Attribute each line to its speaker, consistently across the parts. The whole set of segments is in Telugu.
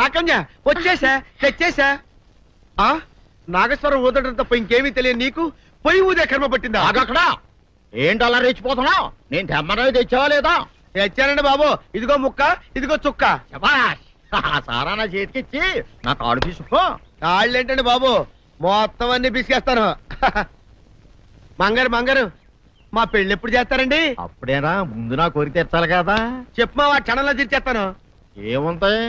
Speaker 1: నాకన్యా వచ్చేసా తెచ్చేసా. నాగేశ్వరం ఊదడం తప్ప ఇంకేమీ తెలియదు నీకు. పొయ్యి ఊదే కర్మ పట్టిందా?
Speaker 2: అక్కడ ఏంటి అలా రెచ్చిపోతున్నావు? నేను తెమ్మనవి తెచ్చావా లేదా?
Speaker 1: తెచ్చానండి బాబు. ఇదిగో ముక్క, ఇదిగో చుక్క.
Speaker 2: సారా నా చేతికిచ్చి నా కాడు తీసుకో.
Speaker 1: కాళ్ళేంటండి బాబు, మొత్తం అన్ని బిసికేస్తాను. మంగారు మా పెళ్ళి ఎప్పుడు చేస్తారండి?
Speaker 2: అప్పుడేనా, ముందు నా కోరిక తెచ్చాలి కదా.
Speaker 1: చెప్పు మా క్షణంలో తీర్చేస్తాను.
Speaker 2: ఏముంటాయి,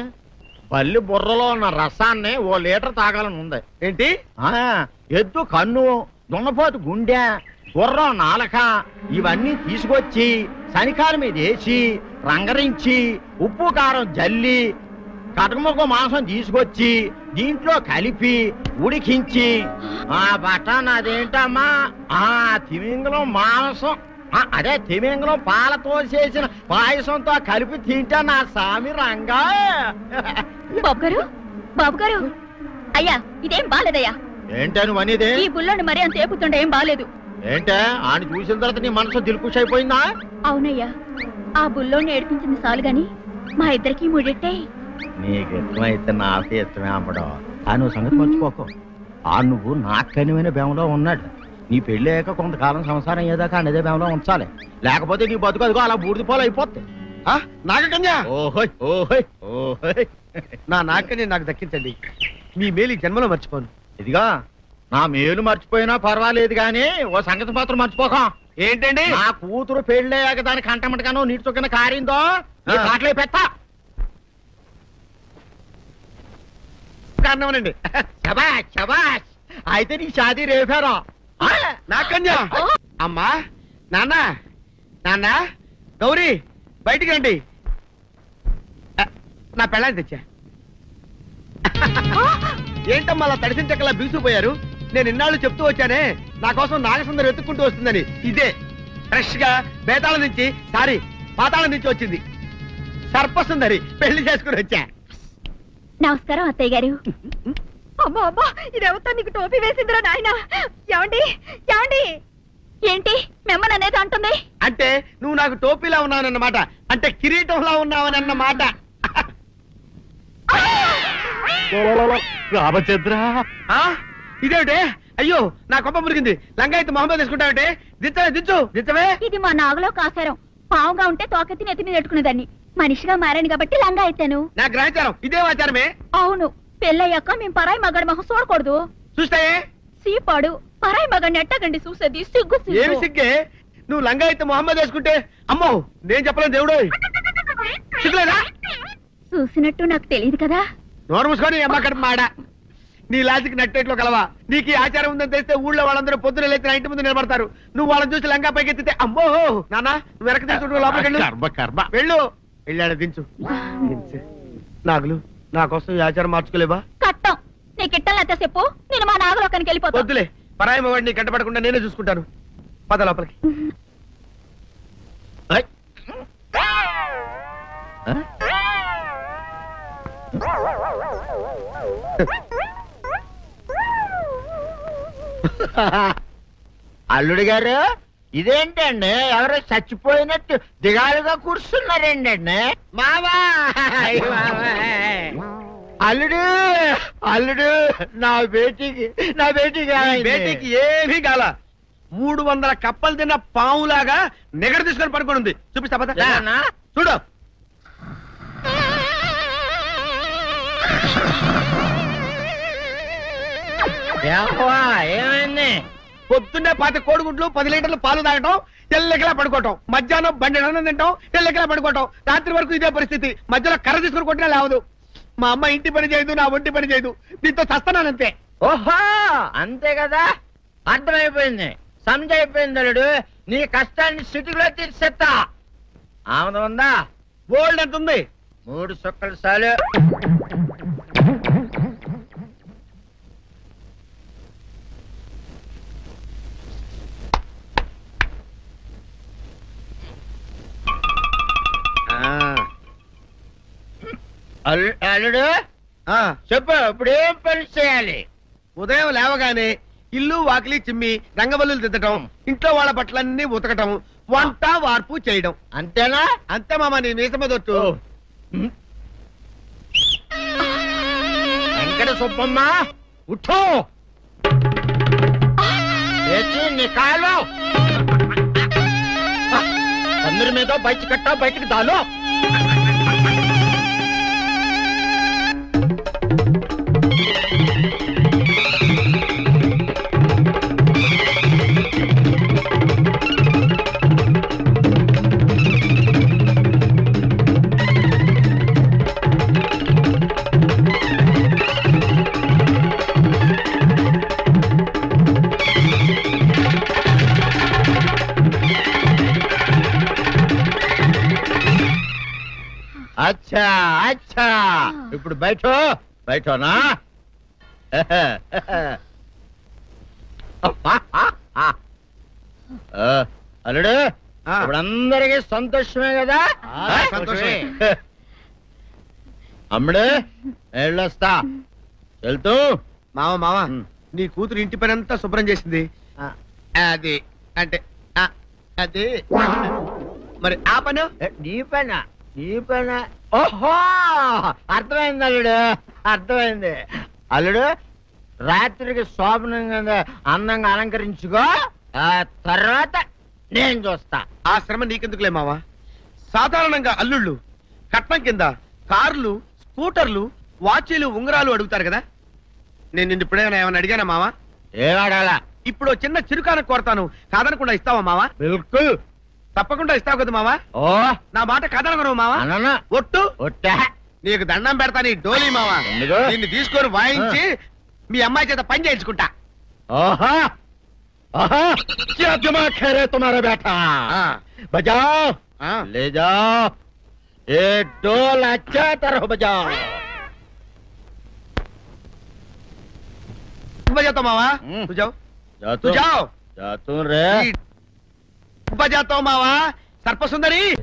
Speaker 2: బల్లి బుర్రలో ఉన్న రసాన్ని 1 లీటర్ తాగాలని ఉంది.
Speaker 1: ఏంటి?
Speaker 2: ఎద్దు కన్ను, దున్నపోతు గుండె, గుర్రం నాలక ఇవన్నీ తీసుకొచ్చి శనికాల మీద వేసి రంగరించి ఉప్పు కారం జల్లి కటకముక్క మాంసం తీసుకొచ్చి దీంట్లో కలిపి ఉడికించి బటన్ అదేంటమ్మా తిమింగలం మాంసం, అదే తిమింగలం పాలతో చేసిన పాయసంతో కలిపి తింటా నా సామి రంగా.
Speaker 3: బాబు గారు అయ్యా, ఇదేం బాలేదయ్యా.
Speaker 2: ఏంటని వనిదే?
Speaker 3: ఈ బుల్లోని మరీ అంత ఏపుతుండే ఏం బాలేదు.
Speaker 2: ఏంటే ఆయన చూసిన తర్వాత నీ మనసు దిల్కుష్ అయిపోయిందా?
Speaker 3: అవునయ్యా, ఆ బుల్లోని ఏడిపించింది చాలు గాని మా ఇద్దరికి ముడిట్టే.
Speaker 2: నీకు ఇష్టమైతే నాకు ఇష్టమే అమ్మడం. నువ్వు సంగతి మర్చిపోకు. నువ్వు నాకు కనివైన బేమలో ఉన్నాడు. నీ పెళ్లి అయ్యాక కొంతకాలం సంసారం ఏదాకా అనేదే బేమలో ఉంచాలి, లేకపోతే నీ బతుకు అదిగో అలా బూడిదిపోలు అయిపోతుంది.
Speaker 1: నాగకన్యా,
Speaker 2: ఓహోయ్ ఓహోయ్ ఓహోయ్,
Speaker 1: నా నాగకన్య నాకు దక్కించండి. మీ మేలు జన్మలో మర్చిపోను.
Speaker 2: ఇదిగా నా మేలు మర్చిపోయినా పర్వాలేదు గాని ఓ సంగతి మాత్రం మర్చిపోకం.
Speaker 1: ఏంటండి?
Speaker 2: నా కూతురు పెళ్ళయ్యాక దాని కంటమటగానో నీటి చొక్కన కారిందో కాట్లే పెట్టా
Speaker 1: కారణమనండి.
Speaker 2: శబాష్ శబాష్, అయితే నీ షాదీ రేపారా?
Speaker 1: నాకన్యా. అమ్మా, నాన్న గౌరీ బయటికి రండి. నా పెళ్ళాన్ని తెచ్చా. ఏంటమ్మా అలా తడిసిన చెక్కలా బిగుసిపోయారు? నేను ఇన్నాళ్ళు చెప్తూ వచ్చానే నా కోసం నాగసుందరం వెతుక్కుంటూ వస్తుందని. ఇదే ఫ్రెష్ గా బేతాళం నుంచి పాతాళం నుంచి వచ్చింది సర్పసుందరి. పెళ్లి చేసుకుని వచ్చా.
Speaker 3: నమస్కారం అత్తయ్య గారు. అమ్మా అమ్మా, ఇదేవతో నీకు టోపీ వేసిందిరా నాయన. ఏమండి ఏమండి, ఏంటి మిమ్మల్ని అనేది అంటుంది?
Speaker 1: అంటే నువ్వు నాకు టోపీలా ఉన్నావనన్నమాట, అంటే కిరీటంలా ఉన్నావనన్నమాట.
Speaker 2: రామచంద్ర,
Speaker 1: ఇదేమిటే? అయ్యో నా కొప్ప మురిగింది. లంగాయత్ మొహమ్మద్ తీసుకుంటావంటే దించవే.
Speaker 3: ఇది మా నాగులో కాసారం. పావుగా ఉంటే తోకెత్తి నెత్తి మీద పెట్టుకునేదాన్ని. మనిషిగా మారాను కాబట్టి లంగా అయితాను.
Speaker 1: నా గ్రహచారం ఇదే ఆచారమే.
Speaker 3: అవును, పెళ్ళయ్యాక మేము పరాయి మగాడి మొహం చూడకూడదు.
Speaker 1: చూస్తాయే
Speaker 3: సీపాడు పరాయి మగాడిని ఎట్టగండి చూసేది. సిగ్గు
Speaker 1: ఏమి సిగ్గే? నువ్వు లంగాయత్ మొహమ్మద్ వేసుకుంటే అమ్మో నేను చెప్పలేను దేవుడు. సిగ్గులేదా?
Speaker 3: చూసినట్టు నాకు తెలియదు కదా.
Speaker 1: నోరు మూసుకొని అమ్మ కడుపు మాడ. నీ లాజిక్ నట్టేట్లో కలవా? నీకు ఈ ఆచారం ఉందని తెలిస్తే ఊళ్ళో వాళ్ళందరూ పొద్దున లేచి నా ఇంటి ముందు నిలబడతారు. నువ్వు వాళ్ళని చూసి లంగా పైకి ఎత్తితే అమ్మో నాన్న నువ్వు వెనక తీసుకుంటూ లోపలికి వెళ్ళు. వెళ్ళాడు దించు. నాగులు నా కోసం ఈ ఆచారం మార్చుకోలేవా?
Speaker 3: కట్టం నీకు ఇట్టలేత చెప్పు, నేను మా నాగలోకానికి వెళ్ళిపోతా.
Speaker 1: వద్దులే, పరాయి వాడిని కంటపడకుండా నేనే చూసుకుంటాను. పద లోపలికి.
Speaker 2: అల్లుడు గారు, ఇదేంటండి ఎవరో చచ్చిపోయినట్టు దిగాలుగా కూర్చున్నారేంటండి?
Speaker 1: మావా
Speaker 2: అల్లుడు అల్లుడు, నా బేటీకి
Speaker 1: ఏమీ కాల. 300 కప్పలు తిన్న పావులాగా నిగడ తీసుకొని పడుకొని ఉంది. చూపిస్తా పద. చూడు.
Speaker 2: ఏమైంది?
Speaker 1: పొద్దున్నే 10 కోడిగుడ్లు 10 లీటర్లు పాలు తాగటం, తెల్లకిలా పడుకోవటం. మధ్యాహ్నం బండి అన్నం తింటాం, తెల్లకిలా పడుకోవటం. రాత్రి వరకు ఇదే పరిస్థితి. మధ్యలో కర్ర తీసుకుని కొట్టినా లేవదు. మా అమ్మ ఇంటి పని చేయదు, నా ఒంటి పని చేయదు. దీంతో చస్తున్నానంతే.
Speaker 2: ఓహో అంతే కదా, అర్థమైపోయింది, సమజైపోయింది. అల్లుడు నీ కష్టాన్ని సిటీలో తీర్చేస్తా. ఆమె ఉందా?
Speaker 1: గోల్డ్ ఎంత ఉంది?
Speaker 2: 3 చుక్కలు చాలు. అల్లుడు చెప్పు, ఇప్పుడు ఏం పని చేయాలి?
Speaker 1: ఉదయం లేవగానే ఇల్లు వాకిలి చిమ్మి రంగవల్లులు దిద్దటం, ఇంట్లో వాళ్ళ బట్టలన్నీ ఉతకటం, వంట వార్పు చేయడం.
Speaker 2: అంతేనా?
Speaker 1: అంతే మామ, నీ మీసమదొట్టు.
Speaker 2: వెంకట సుబ్బమ్మ ఉఠో లేచి నీ కాలు అందరి మీద బయట కట్టా బయటికి దాలో అచ్చా అచ్చా ఇప్పుడు బయటనా అల్లుడు ఇప్పుడు అందరికి సంతోషమే కదా
Speaker 1: సంతోషమే.
Speaker 2: అమ్ముడు వెళ్ళొస్తా వెళ్తూ
Speaker 1: మావ నీ కూతురు ఇంటి పని అంతా శుభ్రం చేసింది అది అంటే అది మరి ఆ పను
Speaker 2: నీ పైన ఓహో అర్థమైంది అల్లుడు అర్థమైంది అల్లుడు రాత్రికి శోభనంగా అందంగా అలంకరించుకో ఆ తర్వాత నేను చూస్తా
Speaker 1: ఆ శ్రమ నీకెందుకులే మావా సాధారణంగా అల్లుళ్ళు కట్నం కింద కార్లు స్కూటర్లు వాచీలు ఉంగరాలు అడుగుతారు కదా నేను నిన్ను ఇప్పుడేమైనా ఏమైనా అడిగానా మావా
Speaker 2: ఏవాడాలా
Speaker 1: ఇప్పుడు చిన్న చిరుకాన కోరతాను కాదనకుండా ఇస్తావా మావా
Speaker 2: బిల్కుల్
Speaker 1: తప్పకుండా ఇస్తావు కదా మావా
Speaker 2: ఓ
Speaker 1: నా మాట కాదనగను మావా
Speaker 2: అననా
Speaker 1: ఒట్టు
Speaker 2: ఒట్టా
Speaker 1: నీకు దండం పెడతా నీ డోలీ మావా
Speaker 2: ఎందుకు?
Speaker 1: దీన్ని తీసుకొని వాయించి మీ అమ్మాయి చేత పని చేయించుకుంటా
Speaker 2: ओहा ओहा क्या दिमाग है रे तुम्हारा बेटा बजाओ ले जाओ ये डोल अच्छा तरह बजाओ
Speaker 1: बजाता मावा तू जाओ
Speaker 2: जा
Speaker 1: तू जाओ
Speaker 2: जा तू रे
Speaker 1: बजाता मावा सर्प सुंदरी